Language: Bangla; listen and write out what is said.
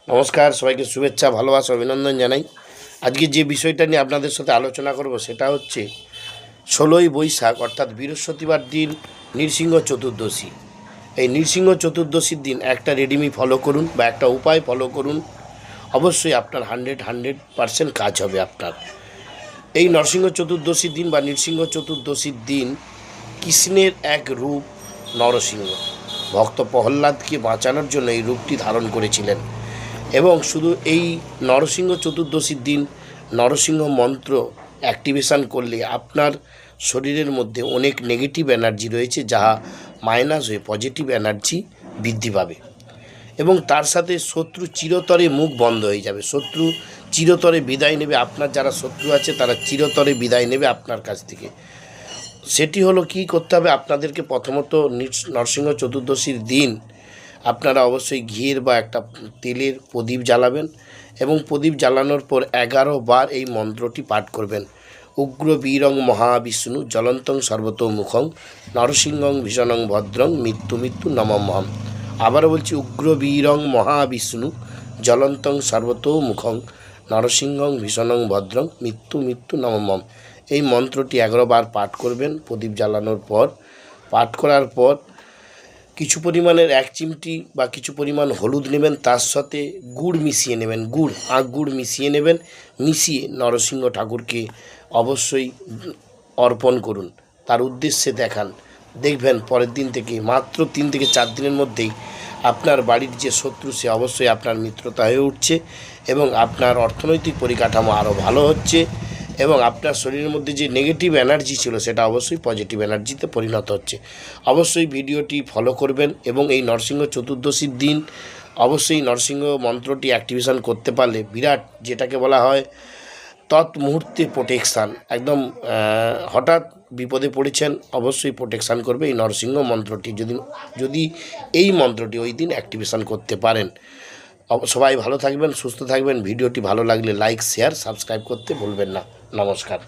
নমস্কার, সবাইকে শুভেচ্ছা, ভালোবাসা, অভিনন্দন জানাই। আজকে যে বিষয়টা নিয়ে আপনাদের সাথে আলোচনা করব সেটা হচ্ছে 16ই বৈশাখ অর্থাৎ বৃহস্পতিবার দিন নৃসিংহ চতুর্দশী। এই নৃসিংহ চতুর্দশীর দিন একটা রেডিমি ফলো করুন বা একটা উপায় ফলো করুন, অবশ্যই আপনার 100% কাজ হবে আপনার। এই নরসিংহ চতুর্দশীর দিন বা নৃসিংহ চতুর্দশীর দিন কৃষ্ণের এক রূপ নরসিংহ ভক্ত প্রহ্লাদকে বাঁচানোর জন্য এই রূপটি ধারণ করেছিলেন। এবং শুধু এই নরসিংহ চতুর্দশীর দিন নরসিংহ মন্ত্র অ্যাক্টিভেশান করলে আপনার শরীরের মধ্যে অনেক নেগেটিভ এনার্জি রয়েছে, যা মাইনাস হয়ে পজিটিভ এনার্জি বৃদ্ধি পাবে। এবং তার সাথে শত্রু চিরতরে মুখ বন্ধ হয়ে যাবে, শত্রু চিরতরে বিদায় নেবে। আপনার যারা শত্রু আছে তারা চিরতরে বিদায় নেবে আপনার কাছ থেকে। সেটি হলো কি করতে হবে আপনাদেরকে, প্রথমত নরসিংহ চতুর্দশীর দিন আপনারা অবশ্যই ঘিয়ের বা একটা তেলের প্রদীপ জ্বালাবেন এবং প্রদীপ জ্বালানোর পর 11 বার এই মন্ত্রটি পাঠ করবেন। উগ্র বীরং মহাবিষ্ণু জ্বলন্তং সর্বতোমুখং নরসিংহং ভীষণং ভদ্রং মৃত্যু মৃত্যু নমঃ। আবারও বলছি, উগ্র বীরং মহাবিষ্ণু জ্বলন্তং সর্বতোমুখং নরসিংহং ভীষণং ভদ্রং মৃত্যু মৃত্যু নমঃ। এই মন্ত্রটি 11 বার পাঠ করবেন প্রদীপ জ্বালানোর পর। পাঠ করার পর কিছু পরিমাণের 1 চিমটি বা কিছু পরিমাণ হলুদ নেবেন, তার সাথে গুড় মিশিয়ে নেবেন, গুড় মিশিয়ে নেবেন। মিশিয়ে নরসিংহ ঠাকুরকে অবশ্যই অর্পণ করুন, তার উদ্দেশ্যে দেখান। দেখবেন পরের দিন থেকে মাত্র 3 থেকে 4 দিনের মধ্যেই আপনার বাড়ির যে শত্রু সে অবশ্যই আপনার মিত্রতা হয়ে উঠছে এবং আপনার অর্থনৈতিক পরিকাঠামো আরও ভালো হচ্ছে এবং আপনার শরীরের মধ্যে যে নেগেটিভ এনার্জি ছিল সেটা অবশ্যই পজিটিভ এনার্জিতে পরিণত হচ্ছে। অবশ্যই ভিডিওটি ফলো করবেন এবং এই নরসিংহ চতুর্দশীর দিন অবশ্যই নরসিংহ মন্ত্রটি অ্যাক্টিভেশন করতে পারলে বিরাট, যেটাকে বলা হয় তৎমুহূর্তে প্রোটেকশান, একদম হঠাৎ বিপদে পড়েছেন অবশ্যই প্রোটেকশান করবে এই নরসিংহ মন্ত্রটি, যদি এই মন্ত্রটি ওই দিন অ্যাক্টিভেশন করতে পারেন। সবাই ভালো থাকবেন, সুস্থ থাকবেন। ভিডিওটি ভালো লাগলে লাইক, শেয়ার, সাবস্ক্রাইব করতে ভুলবেন না। নমস্কার।